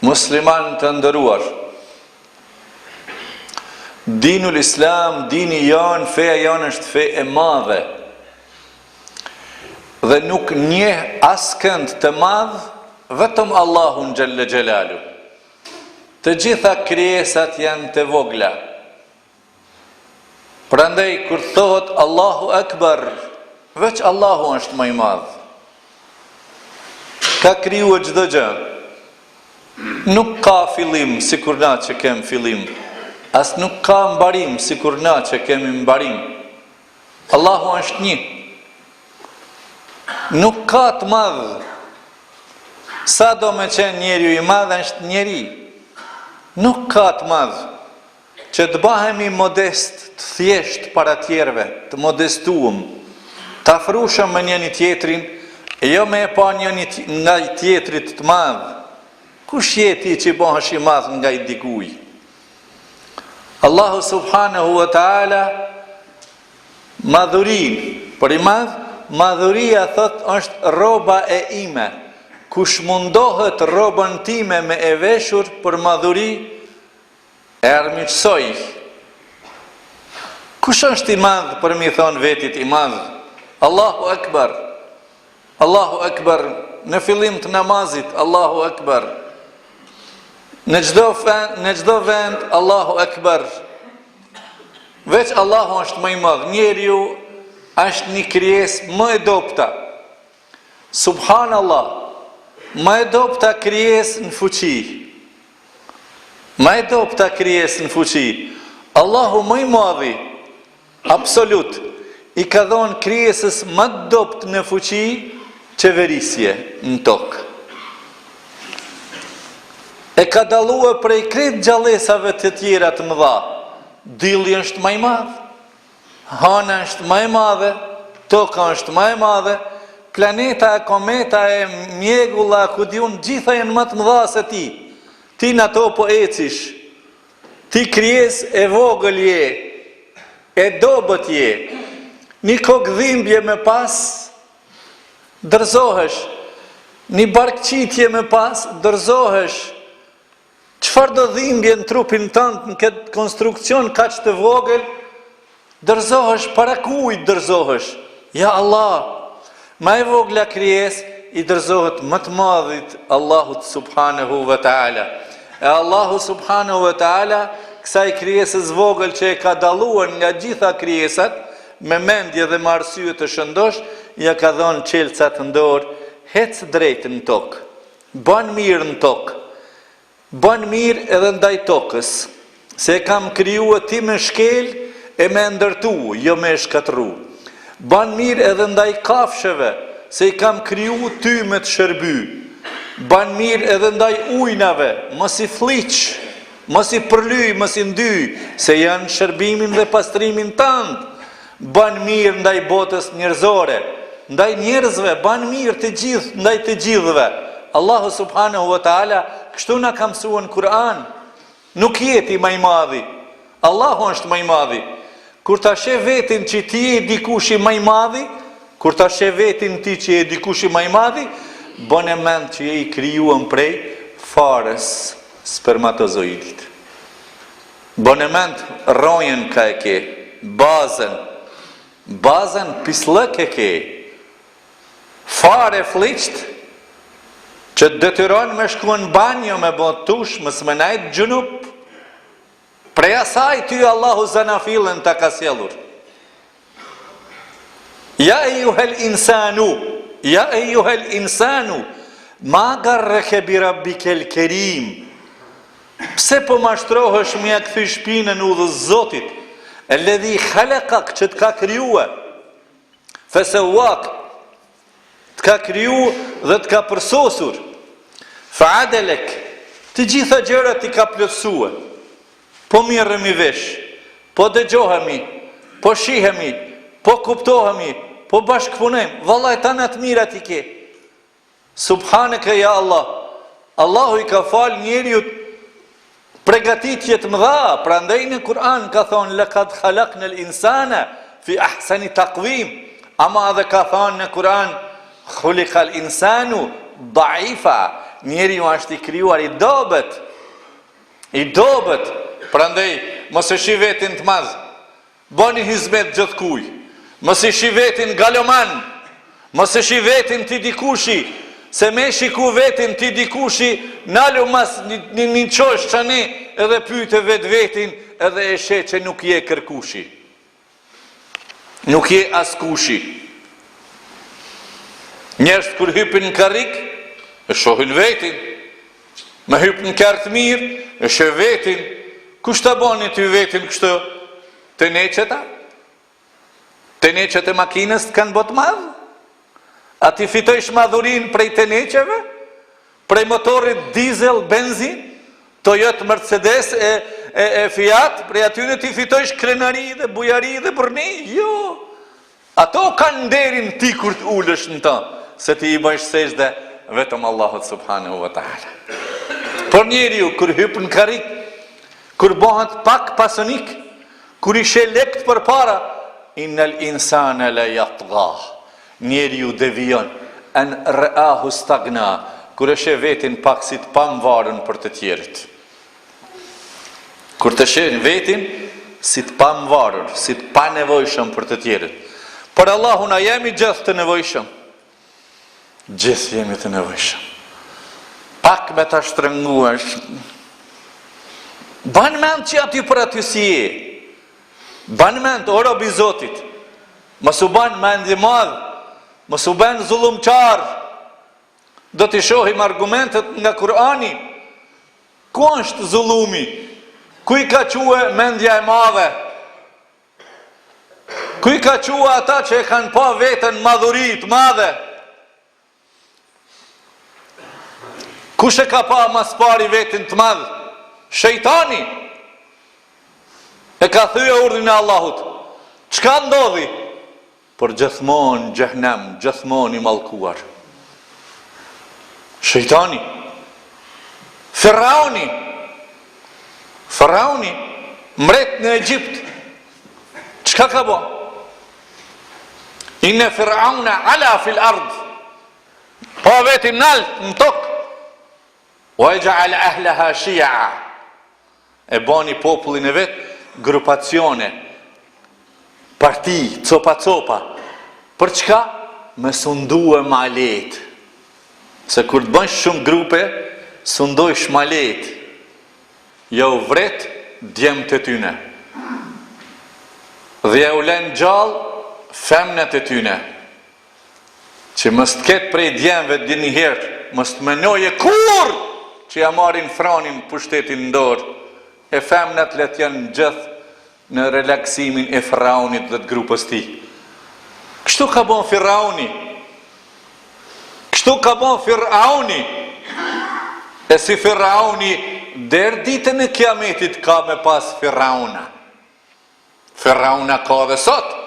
Musliman të ndëruar, dinul Islam, dini janë, feja janë është fe e madhe dhe nuk njeh askënd të madh vetëm Allahun xhalla xhelalu. Të gjitha krijesat janë të vogla. Prandaj kur thohet Allahu Akbar, veç Allahu është më i madh. Ka krijuar çdo gjë. Nuk ka fillim sikur na që kem fillim, as nuk ka mbarim sikur na që kemi mbarim. Allahu është një. Nuk ka të madh. Sa do me qenë njeriu i madh është njeri. Nuk ka të madh. Që të bahemi modest, të thjesht para tjerve, të modestuam, të afrushëm me njëri tjetrin, jo me e pa njëri nga i tjetrit të madh. Kush je ti që bëhesh i madh nga i dikuj? Allahu subhanahu wa ta'ala madhurin, për i madh, madhuria thot është roba e ime. Kush mundohet robën time me e veshur për madhuri, e armiqsoj. Kush është i madh për mi thonë vetit i madh? Allahu Akbar. Allahu Akbar. Në fillim të namazit, Allahu Akbar. Në çdo vend, Allahu Akbar. Veç Allahu është më i madh. Njeriu është një krijesë më e dobta. Subhanallah. Më e dobta krijesë në fuqi. Më e dobta krijesë në fuqi. Allahu më i madhi, absolut, i ka dhënë krijesës më të dobtë në fuqi qeverisje në tokë. E ka dalluar prej krejt gjallësave të tjera të mëdha. Dielli është më i madh, hana është më e madhe, toka është më e madhe, planeta, kometa, mjegulla, ku diun, gjitha janë më të mëdha se ti. Ti në ato po ecish. Ti krijesë e vogël je, e dobët je. Një kokë dhimbje me pas, dërzohesh. Një barkqitje me pas, dërzohesh. Çfarë do dhimbje në trupin tënd në këtë konstrukcion kaq të vogël, dërzohesh para kujt dërzohesh? Ja Allah, më e vogla krijesë i dërzohet më të madhit Allahut subhanahu wa taala. E Allahu subhanahu wa taala kësaj krijesës vogël që e ka dalluar nga gjitha krijesat me mendje dhe me arsye të shëndosh, ja ka dhënë çelca të ndor, hec drejt në tokë. Bën mirë në tokë. Bën mirë edhe ndaj tokës, se kam krijuar ti me shkel e me ndërtu, jo me shkatru. Bën mirë edhe ndaj kafshëve, se i kam krijuar ty me të shërby. Bën mirë edhe ndaj ujnave, mos i fliq, mos i përlyj, mos i ndy, se janë shërbimin dhe pastrimin tënd. Bën mirë ndaj botës njerëzore, ndaj njerëzve, bën mirë të gjithë ndaj të gjithëve. Allahu subhanahu wa taala kështu na ka mësuar në Kur'an. Nuk jeti më i madhi. Allahu është më i madhi. Kur ta sheh vetin që ti je dikush i më i madhi, kur ta sheh vetin ti që je dikush i më i madhi, bën mend që je i krijuar prej farës spermatozoidit. Bën mend rrojen ka e ke, bazën pislëk e ke. Fare fliqt që të detyron me shku në banjo me bot tush, më smenajt gjunup, prej asaj ty Allahu zanafilën të ka sjellur. Ja e juhel insanu, ma garreke bi rabbikel kerim. Pse po mashtrohesh me ja kthy shpinën udhës Zotit, e ledhi khalaqak që të ka kryua, fesewak, të ka kryu dhe të ka përsosur, fa'adelek, të gjitha gjërat i ka plotësua, po mirëmi vesh, po dëgjohemi, po shihemi, po kuptohemi, po bashkëpunojmë, vallaj tana të mirat i ke. Subhaneke ja Allah, Allahu i ka fal njeriut pregatitje të mëdha, prandaj në Kur'an ka thonë laqad khalaqnal insana fi ahsani taqwim, ama edhe ka thonë në Kur'an khuliqal insanu da'ifa, njeriu është i krijuar i dobët. I dobët. Prandaj mos e shi vetin të madh. Bani hizmet gjithkuj. Mos e shi vetin galoman. Mos e shi vetin ti dikushi. Se me shiku vetin ti dikushi, nalu mas një qosh qani edhe pyte vetin edhe e she që nuk je kërkushi. Nuk je askushi. Njerëzit kur hypin në karrik, e shohin vetin. Me hypin në kartë mirë, e shë vetin. Kush të bani ty vetin kështu? Të neqeta? Të neqet e makinës kanë botë madhë? A ti fitojsh madhurin prej të neqeve? Prej motorit diesel, benzin? Toyota, Mercedes e Fiat? Prej atyre ti fitojsh krenari dhe bujari dhe burni? Jo. Ato kanë nderin ti kur të ullësh në ta. Se ti i bëjsh sejdë vetëm Allahut subhanahu wa ta'ala. Por njeriu kur hyp në karrik, kur bëhet pak pasonik, kur i she lekt për para, innal insana la yatgha. Njeriu devion, an ra'ahu stagna, kur e she vetin pak si të pamvarën për të tjerët. Kur të she vetin si të pamvarën, si të panevojshëm për të tjerët. Për Allahun a jemi gjithë të nevojshëm? Gjithë jemi të nevojshëm. Pak me ta shtrënguar. Ban mend që aty për aty si je. Ban mend, o robi Zotit. Mos u ban mendje madh. Mos u ban zullumçar. Do t'i shohim argumentet nga Kurani. Ku është zullumi? Ku i ka quhe mendja e madhe? Ku i ka quhe ata që e kanë pa veten madhurit madhe? Kush e ka pa mas pari vetin të madh? Shejtani. E ka thyer urdhin e Allahut. Çka ndodhi? Por gjithmonë xhehenem, gjithmonë i mallkuar. Shejtani. Faraoni, mret në Egjipt. Çka ka bë? Inna Firauna ala fil ard. Pa vetin nalt në tokë. Wa ja'al ahlaha shi'a. E bani popullin e vet grupacione, parti, copa. Për çka? Me sundue ma let. Se kur të bënsh shumë grupe, sundojsh ma let. Jo vret djemë të tyne. Dhe ja u len gjallë femnet e tyne. Që mës të ketë prej djemëve dhe njëherë, mës të menoje kur që ja marin franin pushtetin ndorë. E femnet let janë gjithë në relaksimin e Firaunit dhe të grupës ti. Kështu ka bon Firauni. E si Firauni, der ditën e kiametit ka me pas Firauna. Firauna ka dhe sot.